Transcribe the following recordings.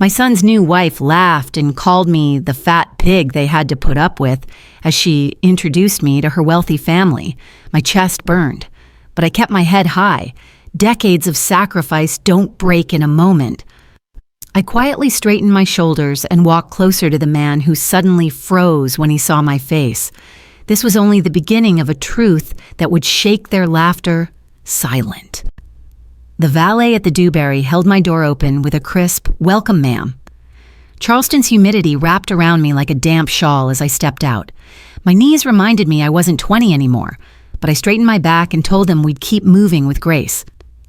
My son's new wife laughed and called me the fat pig they had to put up with as she introduced me to her wealthy family. My chest burned, but I kept my head high. Decades of sacrifice don't break in a moment. I quietly straightened my shoulders and walked closer to the man who suddenly froze when he saw my face. This was only the beginning of a truth that would shake their laughter silent. The valet at the Dewberry held my door open with a crisp, "Welcome, ma'am." Charleston's humidity wrapped around me like a damp shawl as I stepped out. My knees reminded me I wasn't 20 anymore, but I straightened my back and told them we'd keep moving with grace.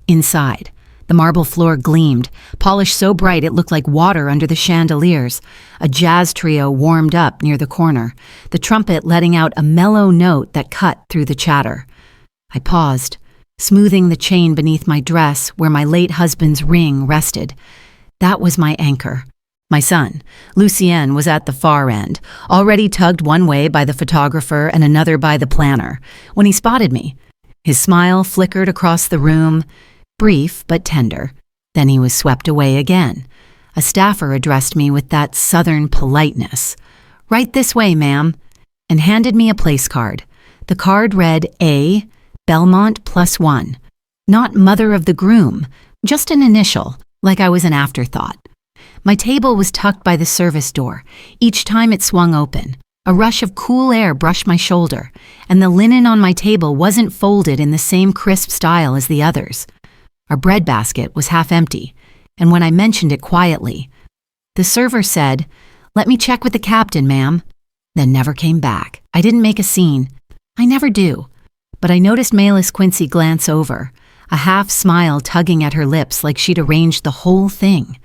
Inside, the marble floor gleamed, polished so bright it looked like water under the chandeliers. A jazz trio warmed up near the corner, the trumpet letting out a mellow note that cut through the chatter. I paused, smoothing the chain beneath my dress where my late husband's ring rested. That was my anchor. My son, Lucien, was at the far end, already tugged one way by the photographer and another by the planner, when he spotted me. His smile flickered across the room, brief but tender. Then he was swept away again. A staffer addressed me with that southern politeness. "Right this way, ma'am," and handed me a place card. The card read A. Belmont +1. Not mother of the groom, just an initial, like I was an afterthought. My table was tucked by the service door. Each time it swung open, a rush of cool air brushed my shoulder, and the linen on my table wasn't folded in the same crisp style as the others. Our breadbasket was half empty, and when I mentioned it quietly, the server said, "Let me check with the captain, ma'am," then never came back. I didn't make a scene. I never do. But I noticed Malis Quincy glance over, a half smile tugging at her lips like she'd arranged the whole thing.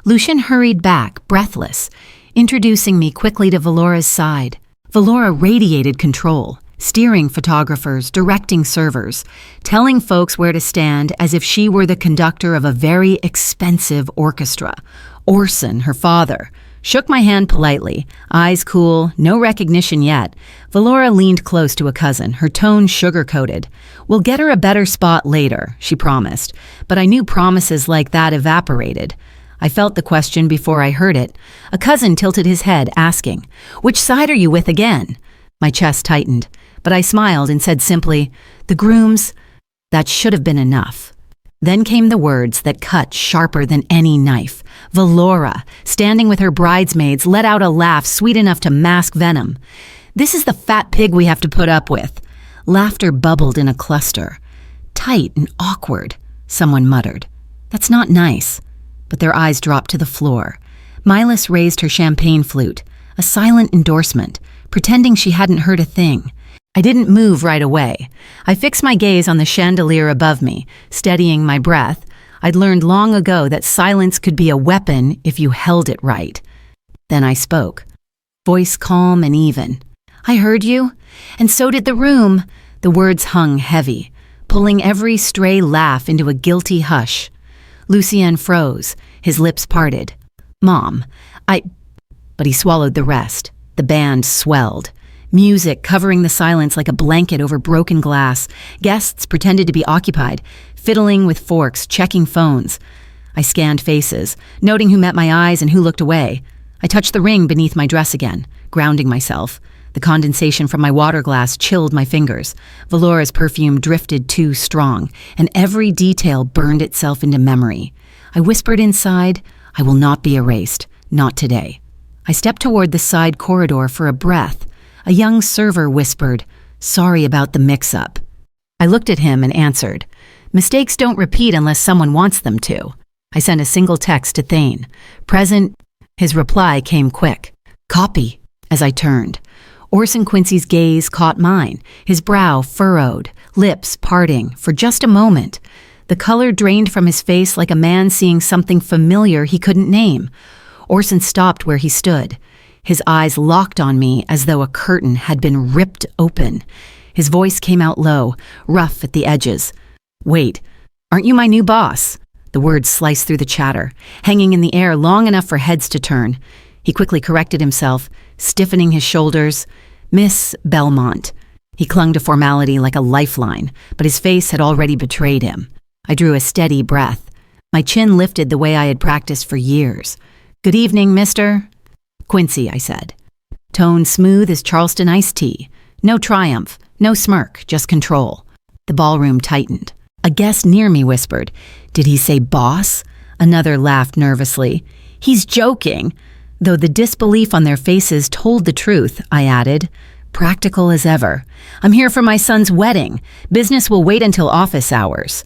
Lucien hurried back, breathless, introducing me quickly to Valora's side. Valora radiated control, steering photographers, directing servers, telling folks where to stand as if she were the conductor of a very expensive orchestra. Orson, her father, shook my hand politely, eyes cool, no recognition yet. Valora leaned close to a cousin, her tone sugar-coated. "We'll get her a better spot later," she promised, but I knew promises like that evaporated. I felt the question before I heard it. A cousin tilted his head, asking, "Which side are you with again?" My chest tightened, but I smiled and said simply, "The grooms." That should have been enough. Then came the words that cut sharper than any knife. Valora, standing with her bridesmaids, let out a laugh sweet enough to mask venom. "This is the fat pig we have to put up with." Laughter bubbled in a cluster. "Tight and awkward," someone muttered. "That's not nice." But their eyes dropped to the floor. Milas raised her champagne flute, a silent endorsement, pretending she hadn't heard a thing. I didn't move right away. I fixed my gaze on the chandelier above me, steadying my breath. I'd learned long ago that silence could be a weapon if you held it right. Then I spoke, voice calm and even. "I heard you, and so did the room." The words hung heavy, pulling every stray laugh into a guilty hush. Lucien froze, his lips parted. "Mom, But he swallowed the rest. The band swelled. Music covering the silence like a blanket over broken glass. Guests pretended to be occupied, fiddling with forks, checking phones. I scanned faces, noting who met my eyes and who looked away. I touched the ring beneath my dress again, grounding myself. The condensation from my water glass chilled my fingers. Valora's perfume drifted too strong, and every detail burned itself into memory. I whispered inside, "I will not be erased, not today." I stepped toward the side corridor for a breath. A young server whispered, "Sorry about the mix-up." I looked at him and answered, "Mistakes don't repeat unless someone wants them to." I sent a single text to Thane. "Present." His reply came quick. "Copy." As I turned, Orson Quincy's gaze caught mine, his brow furrowed, lips parting, for just a moment. The color drained from his face like a man seeing something familiar he couldn't name. Orson stopped where he stood. His eyes locked on me as though a curtain had been ripped open. His voice came out low, rough at the edges. "Wait, aren't you my new boss?" The words sliced through the chatter, hanging in the air long enough for heads to turn. He quickly corrected himself, stiffening his shoulders. "Miss Belmont." He clung to formality like a lifeline, but his face had already betrayed him. I drew a steady breath. My chin lifted the way I had practiced for years. Good evening, mister. Quincy, I said. Tone smooth as Charleston iced tea. No triumph, no smirk, just control. The ballroom tightened. A guest near me whispered, "Did he say boss?" Another laughed nervously. "He's joking." Though the disbelief on their faces told the truth, I added, practical as ever. "I'm here for my son's wedding. Business will wait until office hours."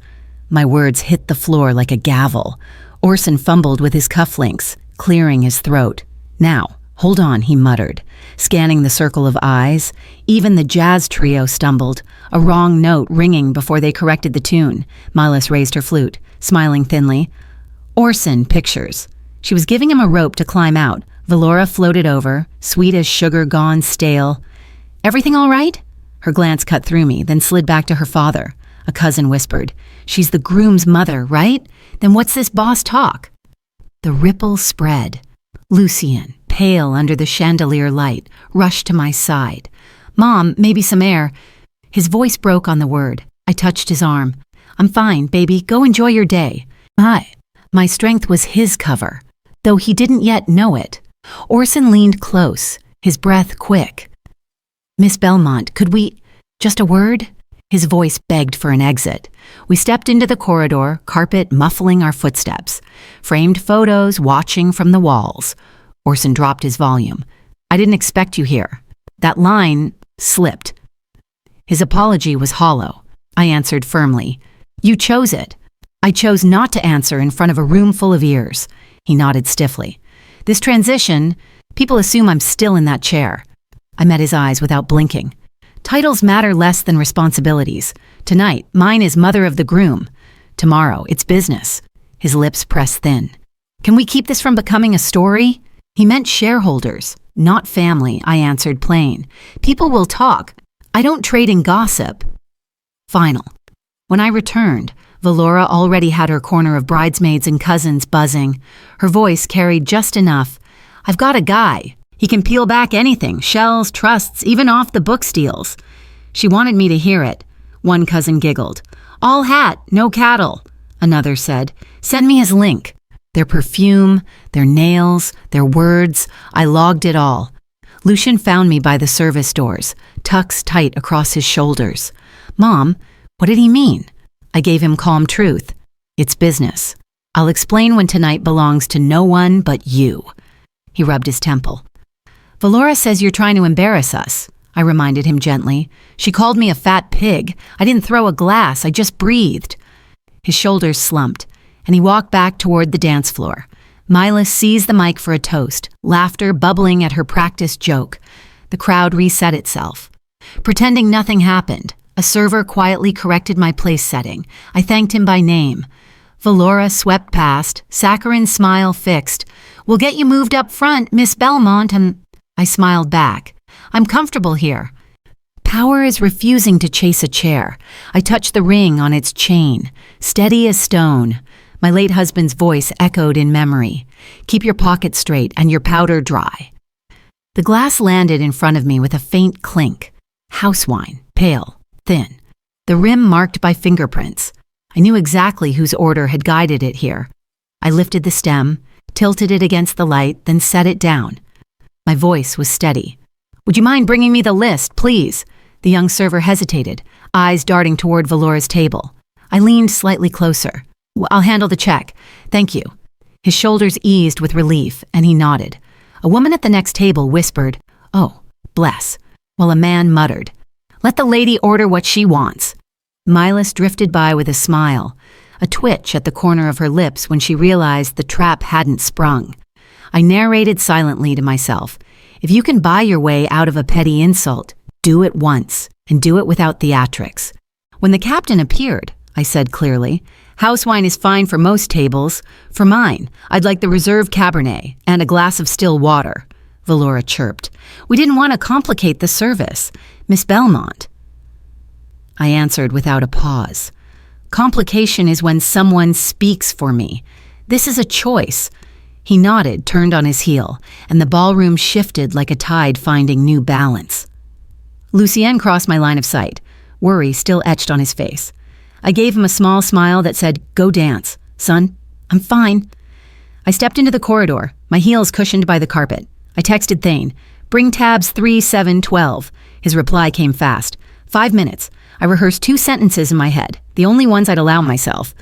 My words hit the floor like a gavel. Orson fumbled with his cufflinks, clearing his throat. "Now, hold on," he muttered, scanning the circle of eyes. Even the jazz trio stumbled, a wrong note ringing before they corrected the tune. Milas raised her flute, smiling thinly. "Orson, pictures." She was giving him a rope to climb out. Valora floated over, sweet as sugar gone stale. "Everything all right?" Her glance cut through me, then slid back to her father. A cousin whispered, "She's the groom's mother, right? Then what's this boss talk?" The ripple spread. Lucien, pale under the chandelier light, rushed to my side. "Mom, maybe some air." His voice broke on the word. I touched his arm. "I'm fine, baby. Go enjoy your day." My strength was his cover, though he didn't yet know it. Orson leaned close, his breath quick. "Miss Belmont, could we... just a word?" His voice begged for an exit. We stepped into the corridor, carpet muffling our footsteps. Framed photos watching from the walls. Orson dropped his volume. "I didn't expect you here." That line slipped. His apology was hollow. I answered firmly. "You chose it." I chose not to answer in front of a room full of ears. He nodded stiffly. "This transition, people assume I'm still in that chair." I met his eyes without blinking. "Titles matter less than responsibilities. Tonight, mine is mother of the groom. Tomorrow, it's business." His lips pressed thin. "Can we keep this from becoming a story?" He meant shareholders, not family, I answered plain. "People will talk. I don't trade in gossip." Final. When I returned, Valora already had her corner of bridesmaids and cousins buzzing. Her voice carried just enough. "I've got a guy. He can peel back anything, shells, trusts, even off the book steals." She wanted me to hear it. One cousin giggled. "All hat, no cattle." Another said, "Send me his link." Their perfume, their nails, their words, I logged it all. Lucien found me by the service doors, tucks tight across his shoulders. "Mom, what did he mean?" I gave him calm truth. "It's business. I'll explain when tonight belongs to no one but you." He rubbed his temple. "Valora says you're trying to embarrass us," I reminded him gently. "She called me a fat pig. I didn't throw a glass, I just breathed." His shoulders slumped, and he walked back toward the dance floor. Milas seized the mic for a toast, laughter bubbling at her practiced joke. The crowd reset itself. Pretending nothing happened, a server quietly corrected my place setting. I thanked him by name. Valora swept past, saccharin's smile fixed. "We'll get you moved up front, Miss Belmont," and I smiled back. "I'm comfortable here." Power is refusing to chase a chair. I touched the ring on its chain, steady as stone. My late husband's voice echoed in memory. "Keep your pockets straight and your powder dry." The glass landed in front of me with a faint clink. House wine, pale, thin. The rim marked by fingerprints. I knew exactly whose order had guided it here. I lifted the stem, tilted it against the light, then set it down. My voice was steady. "Would you mind bringing me the list, please?" The young server hesitated, eyes darting toward Valora's table. I leaned slightly closer. "I'll handle the check. Thank you." His shoulders eased with relief, and he nodded. A woman at the next table whispered, "Oh, bless," while a man muttered, "Let the lady order what she wants." Milas drifted by with a smile, a twitch at the corner of her lips when she realized the trap hadn't sprung. I narrated silently to myself, "If you can buy your way out of a petty insult, do it once, and do it without theatrics." When the captain appeared, I said clearly, "House wine is fine for most tables. For mine, I'd like the reserve Cabernet and a glass of still water." Valora chirped. "We didn't want to complicate the service. Miss Belmont." I answered without a pause. "Complication is when someone speaks for me. This is a choice." He nodded, turned on his heel, and the ballroom shifted like a tide finding new balance. Lucien crossed my line of sight, worry still etched on his face. I gave him a small smile that said, "Go dance. Son, I'm fine." I stepped into the corridor, my heels cushioned by the carpet. I texted Thane, "Bring tabs 3712. His reply came fast. 5 minutes. I rehearsed 2 sentences in my head, the only ones I'd allow myself.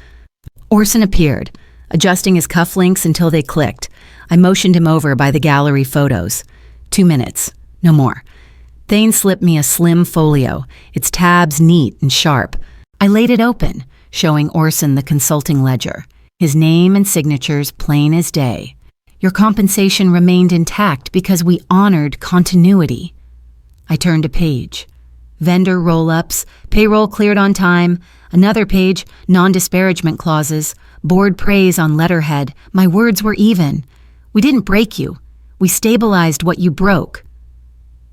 Orson appeared, adjusting his cufflinks until they clicked. I motioned him over by the gallery photos. 2 minutes, no more. Thane slipped me a slim folio, its tabs neat and sharp. I laid it open, showing Orson the consulting ledger, his name and signatures plain as day. Your compensation remained intact because we honored continuity. I turned a page. Vendor roll-ups, payroll cleared on time, another page, non-disparagement clauses, board praise on letterhead. My words were even. We didn't break you. We stabilized what you broke.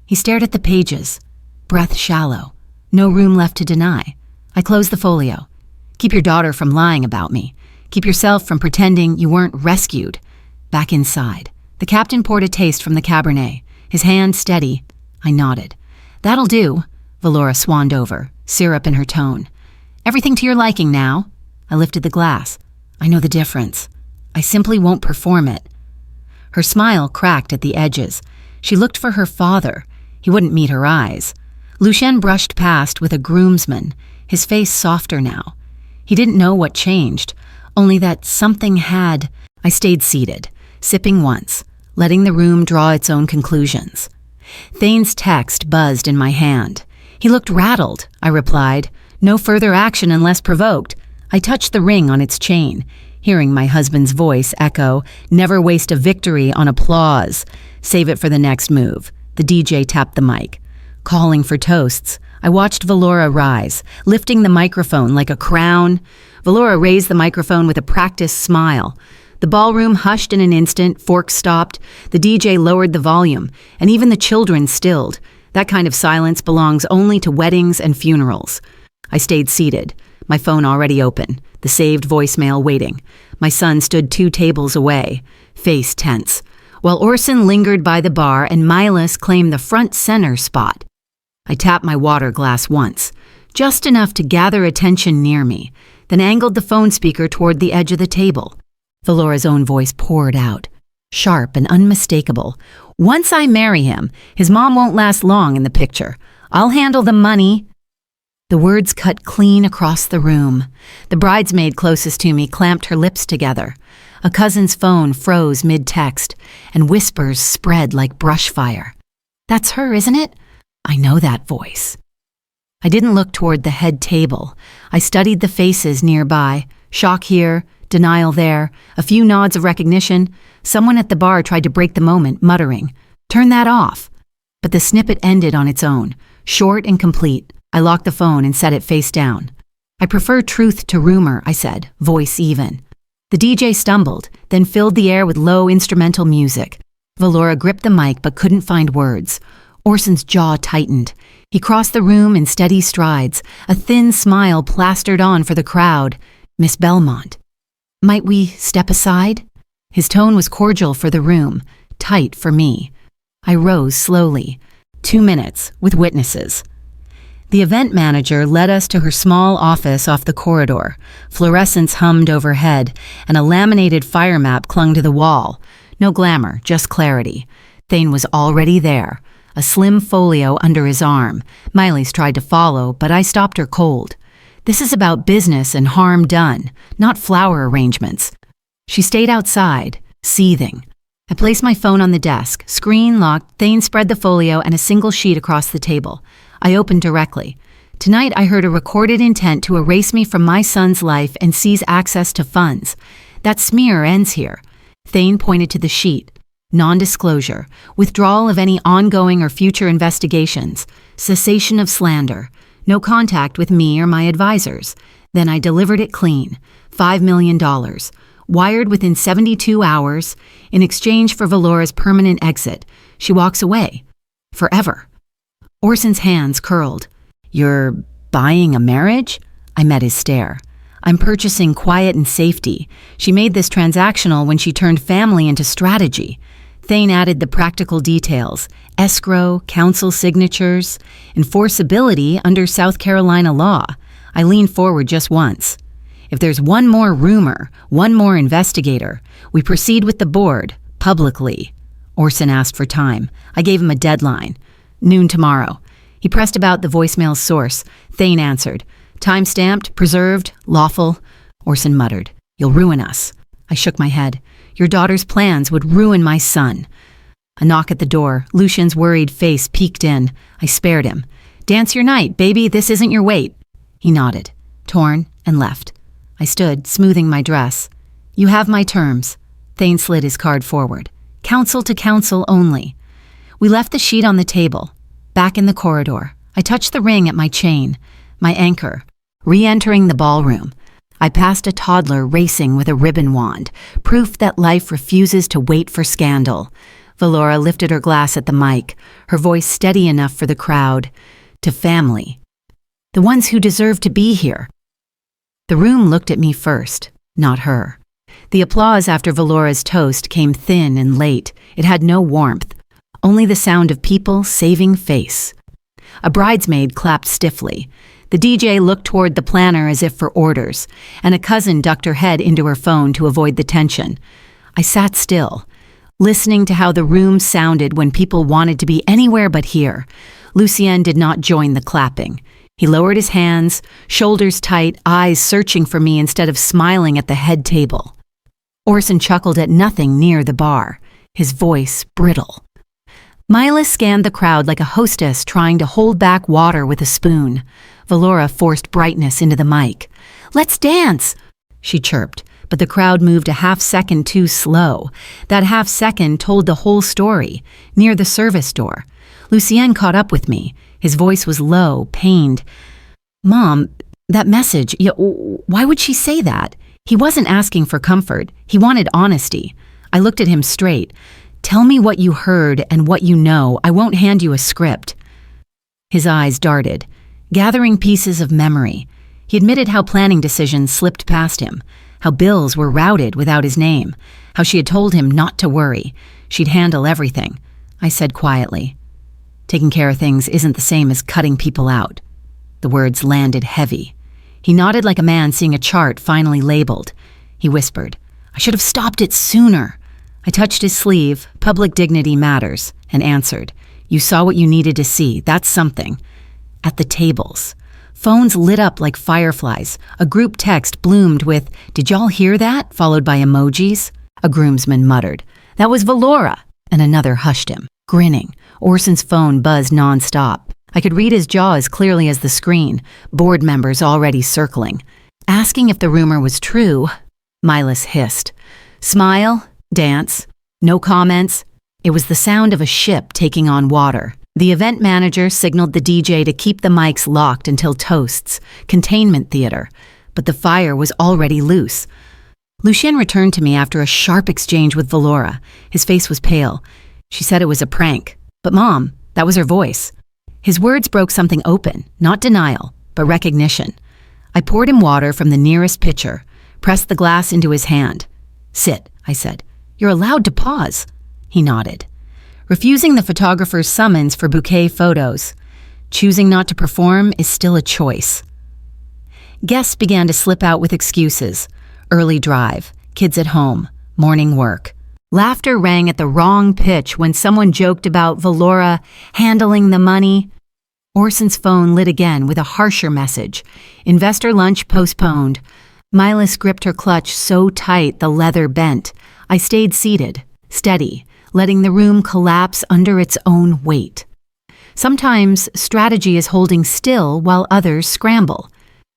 He stared at the pages, breath shallow, no room left to deny. I closed the folio. Keep your daughter from lying about me. Keep yourself from pretending you weren't rescued. Back inside. The captain poured a taste from the Cabernet, his hand steady. I nodded. That'll do. Valora swanned over, syrup in her tone. Everything to your liking now. I lifted the glass. I know the difference. I simply won't perform it. Her smile cracked at the edges. She looked for her father. He wouldn't meet her eyes. Lucien brushed past with a groomsman, his face softer now. He didn't know what changed, only that something had. I stayed seated, sipping once, letting the room draw its own conclusions. Thane's text buzzed in my hand. He looked rattled, I replied. No further action unless provoked. I touched the ring on its chain, hearing my husband's voice echo, never waste a victory on applause. Save it for the next move. The DJ tapped the mic. Calling for toasts, I watched Valora rise, lifting the microphone like a crown. Valora raised the microphone with a practiced smile. The ballroom hushed in an instant, forks stopped, the DJ lowered the volume, and even the children stilled. That kind of silence belongs only to weddings and funerals. I stayed seated, my phone already open, the saved voicemail waiting. My son stood 2 tables away, face tense, while Orson lingered by the bar and Milas claimed the front center spot. I tapped my water glass once, just enough to gather attention near me, then angled the phone speaker toward the edge of the table. Valora's own voice poured out, sharp and unmistakable. Once I marry him, his mom won't last long in the picture. I'll handle the money. The words cut clean across the room. The bridesmaid closest to me clamped her lips together. A cousin's phone froze mid-text, and whispers spread like brush fire. That's her, isn't it? I know that voice. I didn't look toward the head table. I studied the faces nearby. Shock here, denial there, a few nods of recognition. Someone at the bar tried to break the moment, muttering, "Turn that off." But the snippet ended on its own, short and complete. I locked the phone and set it face down. I prefer truth to rumor, I said, voice even. The DJ stumbled, then filled the air with low instrumental music. Valora gripped the mic but couldn't find words. Orson's jaw tightened. He crossed the room in steady strides, a thin smile plastered on for the crowd. Miss Belmont. Might we step aside? His tone was cordial for the room, tight for me. I rose slowly. 2 minutes, with witnesses. The event manager led us to her small office off the corridor. Fluorescents hummed overhead, and a laminated fire map clung to the wall. No glamour, just clarity. Thane was already there, a slim folio under his arm. Miley's tried to follow, but I stopped her cold. This is about business and harm done, not flower arrangements. She stayed outside, seething. I placed my phone on the desk, screen locked. Thane spread the folio and a single sheet across the table. I opened directly. Tonight I heard a recorded intent to erase me from my son's life and seize access to funds. That smear ends here. Thane pointed to the sheet. Non-disclosure, withdrawal of any ongoing or future investigations, cessation of slander, no contact with me or my advisors. Then I delivered it clean. $5 million, wired within 72 hours, in exchange for Valora's permanent exit. She walks away. Forever. Orson's hands curled. You're buying a marriage? I met his stare. I'm purchasing quiet and safety. She made this transactional when she turned family into strategy. Thane added the practical details, escrow, council signatures, enforceability under South Carolina law. I leaned forward just once. If there's one more rumor, one more investigator, we proceed with the board, publicly. Orson asked for time. I gave him a deadline. Noon tomorrow. He pressed about the voicemail's source. Thane answered. Time-stamped, preserved, lawful. Orson muttered. You'll ruin us. I shook my head. Your daughter's plans would ruin my son. A knock at the door. Lucian's worried face peeked in. I spared him. Dance your night, baby. This isn't your weight. He nodded, torn, and left. I stood, smoothing my dress. You have my terms. Thane slid his card forward. Counsel to counsel only. We left the sheet on the table. Back in the corridor, I touched the ring at my chain, my anchor, re-entering the ballroom. I passed a toddler racing with a ribbon wand, proof that life refuses to wait for scandal. Valora lifted her glass at the mic, her voice steady enough for the crowd. To family. The ones who deserve to be here. The room looked at me first, not her. The applause after Valora's toast came thin and late. It had no warmth, only the sound of people saving face. A bridesmaid clapped stiffly. The DJ looked toward the planner as if for orders, and a cousin ducked her head into her phone to avoid the tension. I sat still, listening to how the room sounded when people wanted to be anywhere but here. Lucien did not join the clapping. He lowered his hands, shoulders tight, eyes searching for me instead of smiling at the head table. Orson chuckled at nothing near the bar, his voice brittle. Mila scanned the crowd like a hostess trying to hold back water with a spoon. Valora forced brightness into the mic. Let's dance, she chirped, but the crowd moved a half-second too slow. That half-second told the whole story, near the service door. Lucien caught up with me. His voice was low, pained. Mom, that message, why would she say that? He wasn't asking for comfort. He wanted honesty. I looked at him straight. Tell me what you heard and what you know. I won't hand you a script. His eyes darted, gathering pieces of memory. He admitted how planning decisions slipped past him, how bills were routed without his name, how she had told him not to worry. She'd handle everything. I said quietly, taking care of things isn't the same as cutting people out. The words landed heavy. He nodded like a man seeing a chart finally labeled. He whispered, I should have stopped it sooner. I touched his sleeve, public dignity matters, and answered, you saw what you needed to see, that's something. At the tables. Phones lit up like fireflies. A group text bloomed with, did y'all hear that? Followed by emojis. A groomsman muttered, that was Valora, and another hushed him, grinning. Orson's phone buzzed nonstop. I could read his jaw as clearly as the screen, board members already circling. Asking if the rumor was true, Milas hissed. Smile, dance, no comments. It was the sound of a ship taking on water. The event manager signaled the DJ to keep the mics locked until toasts, containment theater, but the fire was already loose. Lucien returned to me after a sharp exchange with Valora. His face was pale. She said it was a prank. But Mom, that was her voice. His words broke something open, not denial, but recognition. I poured him water from the nearest pitcher, pressed the glass into his hand. Sit, I said. You're allowed to pause. He nodded. Refusing the photographer's summons for bouquet photos. Choosing not to perform is still a choice. Guests began to slip out with excuses. Early drive, kids at home, morning work. Laughter rang at the wrong pitch when someone joked about Valora handling the money. Orson's phone lit again with a harsher message. Investor lunch postponed. Milas gripped her clutch so tight the leather bent. I stayed seated, steady, letting the room collapse under its own weight. Sometimes strategy is holding still while others scramble.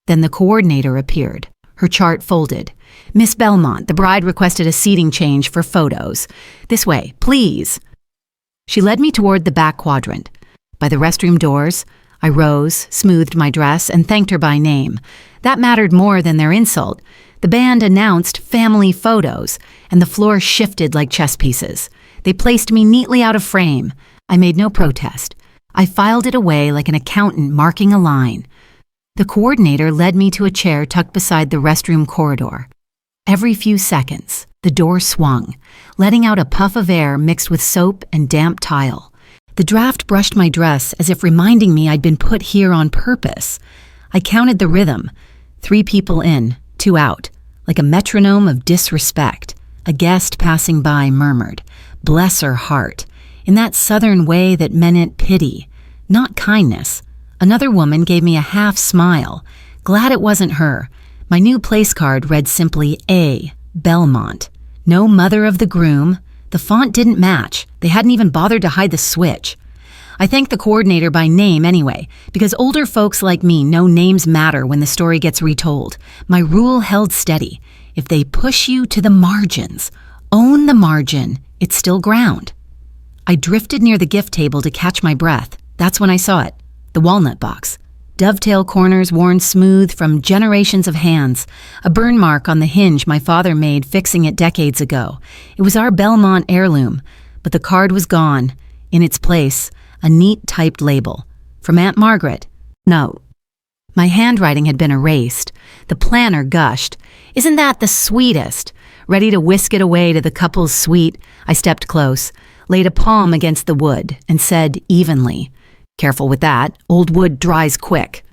Then the coordinator appeared, her chart folded. Miss Belmont, the bride requested a seating change for photos. This way, please. She led me toward the back quadrant. By the restroom doors, I rose, smoothed my dress, and thanked her by name. That mattered more than their insult. The band announced family photos, and the floor shifted like chess pieces. They placed me neatly out of frame. I made no protest. I filed it away like an accountant marking a line. The coordinator led me to a chair tucked beside the restroom corridor. Every few seconds, the door swung, letting out a puff of air mixed with soap and damp tile. The draft brushed my dress as if reminding me I'd been put here on purpose. I counted the rhythm. 3 people in, 2 out, like a metronome of disrespect. A guest passing by murmured, "Bless her heart," in that southern way that meant pity, not kindness. Another woman gave me a half smile. Glad it wasn't her. My new place card read simply A, Belmont. No mother of the groom. The font didn't match. They hadn't even bothered to hide the switch. I thanked the coordinator by name anyway, because older folks like me know names matter when the story gets retold. My rule held steady. If they push you to the margins, own the margin. It's still ground. I drifted near the gift table to catch my breath. That's when I saw it. The walnut box. Dovetail corners worn smooth from generations of hands. A burn mark on the hinge my father made fixing it decades ago. It was our Belmont heirloom, but the card was gone. In its place, a neat typed label. From Aunt Margaret. No. My handwriting had been erased. The planner gushed. "Isn't that the sweetest?" Ready to whisk it away to the couple's suite, I stepped close, laid a palm against the wood, and said evenly, "Careful with that. Old wood dries quick."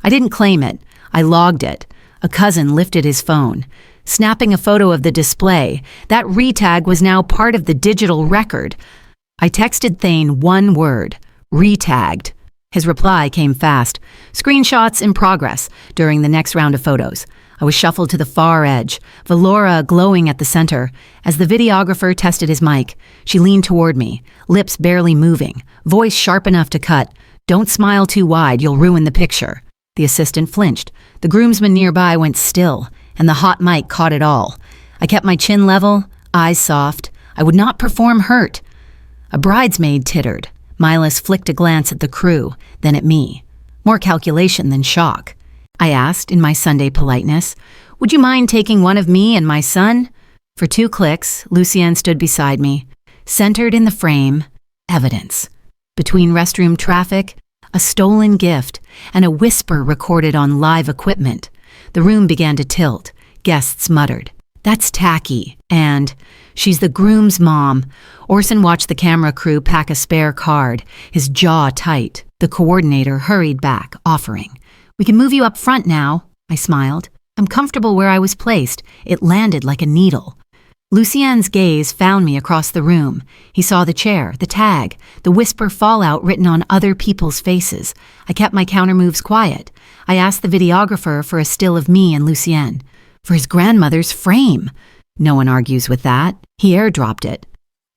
I didn't claim it. I logged it. A cousin lifted his phone. Snapping a photo of the display, that retag was now part of the digital record. I texted Thane one word, "Retagged." His reply came fast. "Screenshots in progress," during the next round of photos. I was shuffled to the far edge, Valora glowing at the center. As the videographer tested his mic, she leaned toward me, lips barely moving, voice sharp enough to cut. "Don't smile too wide, you'll ruin the picture." The assistant flinched. The groomsman nearby went still, and the hot mic caught it all. I kept my chin level, eyes soft. I would not perform hurt. A bridesmaid tittered. Milas flicked a glance at the crew, then at me. More calculation than shock. I asked, in my Sunday politeness, "Would you mind taking one of me and my son?" For 2 clicks, Lucienne stood beside me. Centered in the frame, evidence. Between restroom traffic, a stolen gift, and a whisper recorded on live equipment. The room began to tilt. Guests muttered, "That's tacky," and "She's the groom's mom." Orson watched the camera crew pack a spare card, his jaw tight. The coordinator hurried back, offering, "We can move you up front now." I smiled. I'm comfortable where I was placed. It landed like a needle. Lucienne's gaze found me across the room. He saw the chair, the tag, the whisper fallout written on other people's faces. I kept my countermoves quiet. I asked the videographer for a still of me and Lucienne. For his grandmother's frame. No one argues with that. He airdropped it.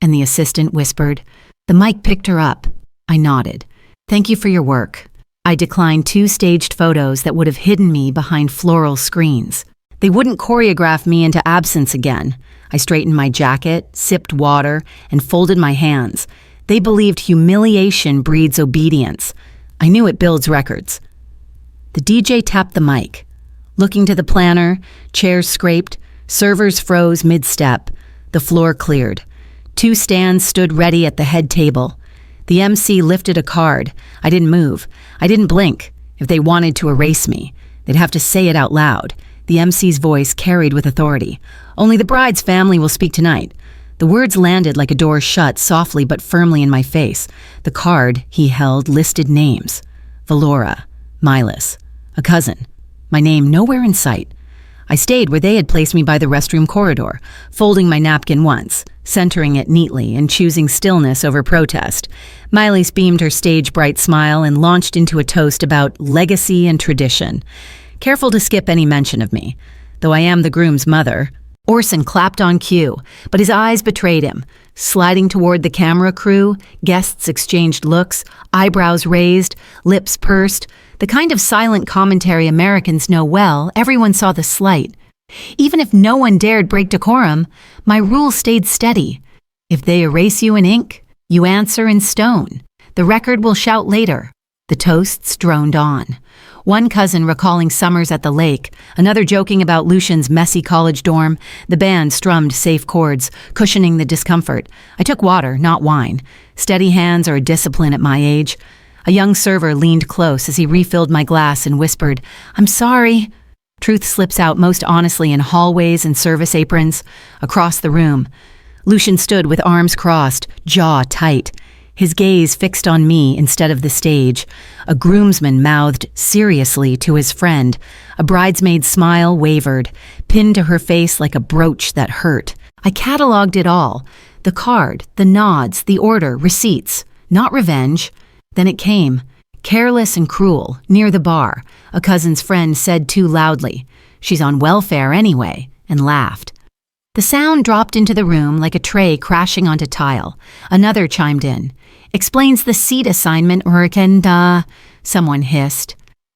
And the assistant whispered, "The mic picked her up." I nodded. "Thank you for your work." I declined 2 staged photos that would have hidden me behind floral screens. They wouldn't choreograph me into absence again. I straightened my jacket, sipped water, and folded my hands. They believed humiliation breeds obedience. I knew it builds records. The DJ tapped the mic. Looking to the planner, chairs scraped, servers froze mid-step. The floor cleared. 2 stands stood ready at the head table. The MC lifted a card. I didn't move. I didn't blink. If they wanted to erase me, they'd have to say it out loud. The MC's voice carried with authority. "Only the bride's family will speak tonight." The words landed like a door shut softly but firmly in my face. The card he held listed names. Valora, Milas, a cousin. My name nowhere in sight. I stayed where they had placed me by the restroom corridor, folding my napkin once, centering it neatly and choosing stillness over protest. Miley beamed her stage-bright smile and launched into a toast about legacy and tradition. Careful to skip any mention of me, though I am the groom's mother. Orson clapped on cue, but his eyes betrayed him. Sliding toward the camera crew, guests exchanged looks, eyebrows raised, lips pursed. The kind of silent commentary Americans know well. Everyone saw the slight. Even if no one dared break decorum, my rule stayed steady. If they erase you in ink, you answer in stone. The record will shout later. The toasts droned on. One cousin recalling summers at the lake, another joking about Lucian's messy college dorm. The band strummed safe chords, cushioning the discomfort. I took water, not wine. Steady hands are a discipline at my age. A young server leaned close as he refilled my glass and whispered, "I'm sorry." Truth slips out most honestly in hallways and service aprons. Across the room, Lucian stood with arms crossed, jaw tight. his gaze fixed on me instead of the stage. A groomsman mouthed seriously to his friend. A bridesmaid's smile wavered, pinned to her face like a brooch that hurt. I cataloged it all. The card, the nods, the order, receipts. Not revenge. Then it came. Careless and cruel, near the bar. A cousin's friend said too loudly, "She's on welfare anyway," and laughed. The sound dropped into the room like a tray crashing onto tile. Another chimed in. "Explains the seat assignment, Hurricane, someone hissed.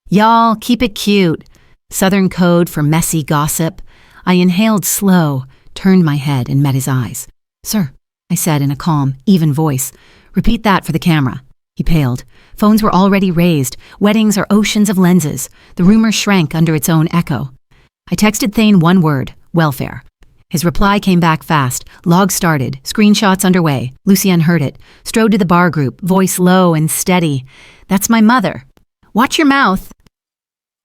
"Y'all, keep it cute." Southern code for messy gossip. I inhaled slow, turned my head, and met his eyes. "Sir," I said in a calm, even voice. "Repeat that for the camera." He paled. Phones were already raised. Weddings are oceans of lenses. The rumor shrank under its own echo. I texted Thane one word, welfare. His reply came back fast. Log started. Screenshots underway. Lucien heard it. Strode to the bar group, voice low and steady. "That's my mother. Watch your mouth."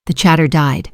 The chatter died.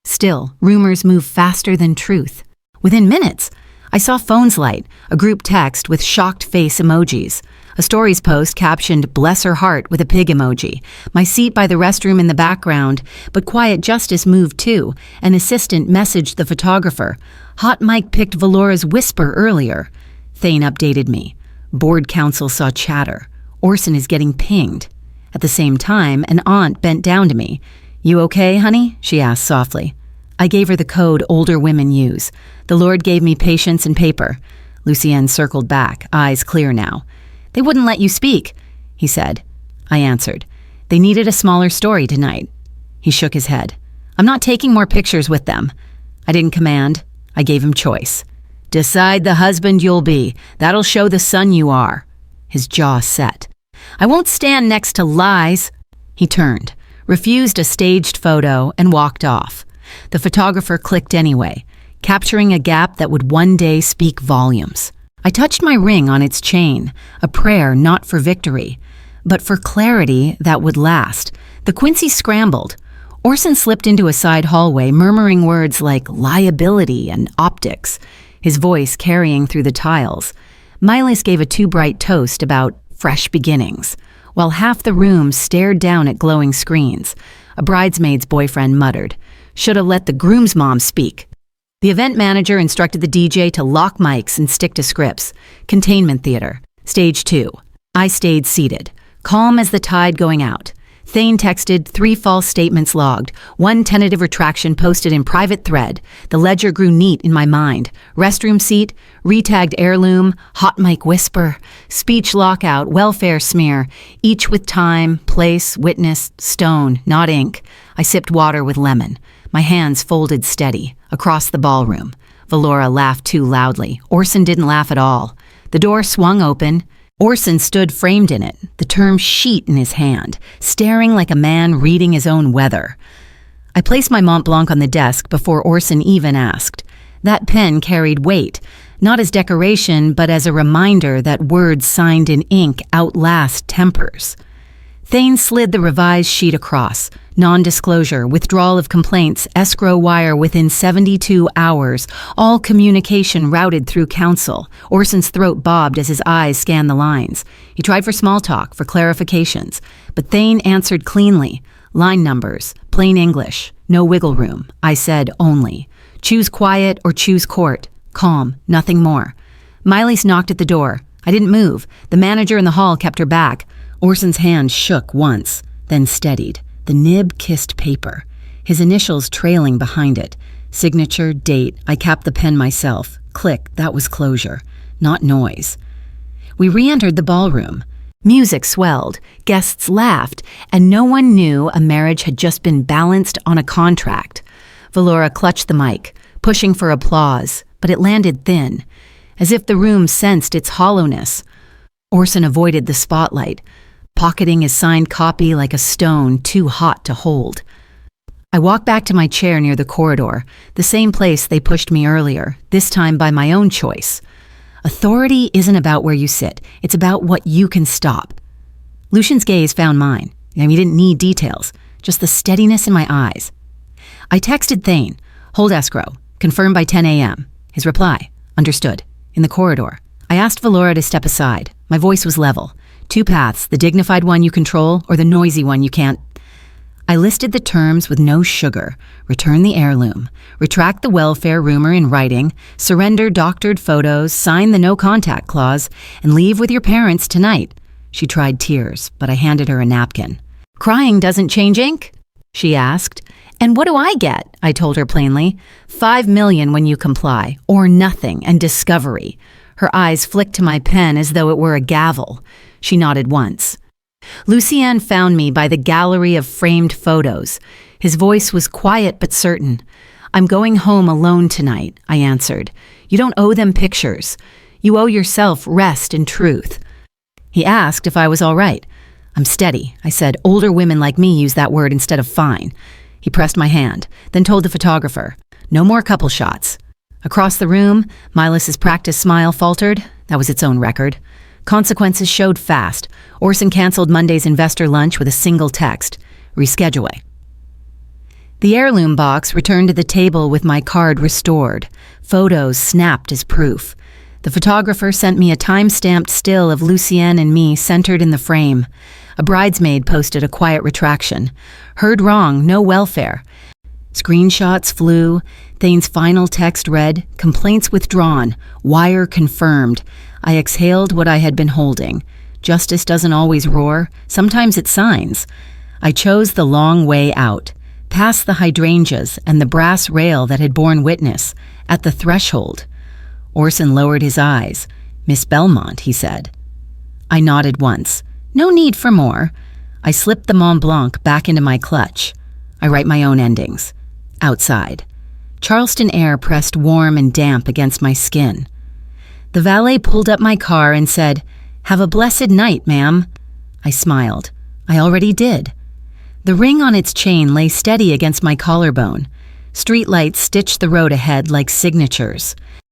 Still, rumors move faster than truth. Within minutes, I saw phones light, a group text with shocked face emojis. A stories post captioned "Bless her heart" with a pig emoji. My seat by the restroom in the background, but Quiet Justice moved too. An assistant messaged the photographer. Hot Mike picked Valora's whisper earlier. Thane updated me. Board council saw chatter. Orson is getting pinged. At the same time, an aunt bent down to me. "You okay, honey?" she asked softly. I gave her the code older women use. The Lord gave me patience and paper. Lucien circled back, eyes clear now. "They wouldn't let you speak," he said. I answered. "They needed a smaller story tonight." He shook his head. "I'm not taking more pictures with them." I didn't command. I gave him choice. "Decide the husband you'll be. That'll show the son you are." His jaw set. "I won't stand next to lies." He turned, refused a staged photo, and walked off. The photographer clicked anyway, capturing a gap that would one day speak volumes. I touched my ring on its chain, a prayer not for victory, but for clarity that would last. The Quincy scrambled. Orson slipped into a side hallway, murmuring words like liability and optics, his voice carrying through the tiles. Miles gave a too bright toast about fresh beginnings, while half the room stared down at glowing screens. A bridesmaid's boyfriend muttered, "Should have let the groom's mom speak." The event manager instructed the DJ to lock mics and stick to scripts. Containment theater. Stage 2. I stayed seated, calm as the tide going out. Thane texted 3 false statements logged, 1 tentative retraction posted in private thread. The ledger grew neat in my mind. Restroom seat, retagged heirloom, hot mic whisper, speech lockout, welfare smear, each with time, place, witness, stone, not ink. I sipped water with lemon. My hands folded steady, across the ballroom. Valora laughed too loudly. Orson didn't laugh at all. The door swung open. Orson stood framed in it, the term sheet in his hand, staring like a man reading his own weather. I placed my Mont Blanc on the desk before Orson even asked. That pen carried weight, not as decoration, but as a reminder that words signed in ink outlast tempers. Thane slid the revised sheet across. Non-disclosure, withdrawal of complaints, escrow wire within 72 hours, all communication routed through counsel. Orson's throat bobbed as his eyes scanned the lines. He tried for small talk, for clarifications, but Thane answered cleanly. Line numbers, plain English, no wiggle room. I said only. Choose quiet or choose court. Calm, nothing more. Miley's knocked at the door. I didn't move. The manager in the hall kept her back. Orson's hand shook once, then steadied. The nib kissed paper, his initials trailing behind it. Signature, date. I capped the pen myself. Click, that was closure, not noise. We re-entered the ballroom. Music swelled, guests laughed, and no one knew a marriage had just been balanced on a contract. Valora clutched the mic, pushing for applause, but it landed thin, as if the room sensed its hollowness. Orson avoided the spotlight, pocketing his signed copy like a stone too hot to hold. I walked back to my chair near the corridor, the same place they pushed me earlier, this time by my own choice. Authority isn't about where you sit, it's about what you can stop. Lucian's gaze found mine, and he didn't need details, just the steadiness in my eyes. I texted Thane, hold escrow, confirmed by 10 a.m. His reply, understood, in the corridor. I asked Valora to step aside. My voice was level. Two paths, the dignified one you control or the noisy one you can't. I listed the terms with no sugar. Return the heirloom, retract the welfare rumor in writing, surrender doctored photos, sign the no contact clause, and leave with your parents tonight. She tried tears, but I handed her a napkin. Crying doesn't change ink? She asked. And what do I get? I told her plainly. $5 million when you comply, or nothing and discovery. Her eyes flicked to my pen as though it were a gavel. She nodded once. Lucien found me by the gallery of framed photos. His voice was quiet but certain. I'm going home alone tonight, I answered. You don't owe them pictures. You owe yourself rest and truth. He asked if I was all right. I'm steady, I said. Older women like me use that word instead of fine. He pressed my hand, then told the photographer, no more couple shots. Across the room, Milas's practiced smile faltered. That was its own record. Consequences showed fast. Orson canceled Monday's investor lunch with a single text. Reschedule. The heirloom box returned to the table with my card restored. Photos snapped as proof. The photographer sent me a time-stamped still of Lucien and me centered in the frame. A bridesmaid posted a quiet retraction. Heard wrong, no welfare. Screenshots flew. Thane's final text read, complaints withdrawn, wire confirmed. I exhaled what I had been holding. Justice doesn't always roar. Sometimes it signs. I chose the long way out, past the hydrangeas and the brass rail that had borne witness, at the threshold. Orson lowered his eyes. Miss Belmont, he said. I nodded once. No need for more. I slipped the Mont Blanc back into my clutch. I write my own endings. Outside. Charleston air pressed warm and damp against my skin. The valet pulled up my car and said, Have a blessed night, ma'am. I smiled. I already did. The ring on its chain lay steady against my collarbone. Streetlights stitched the road ahead like signatures.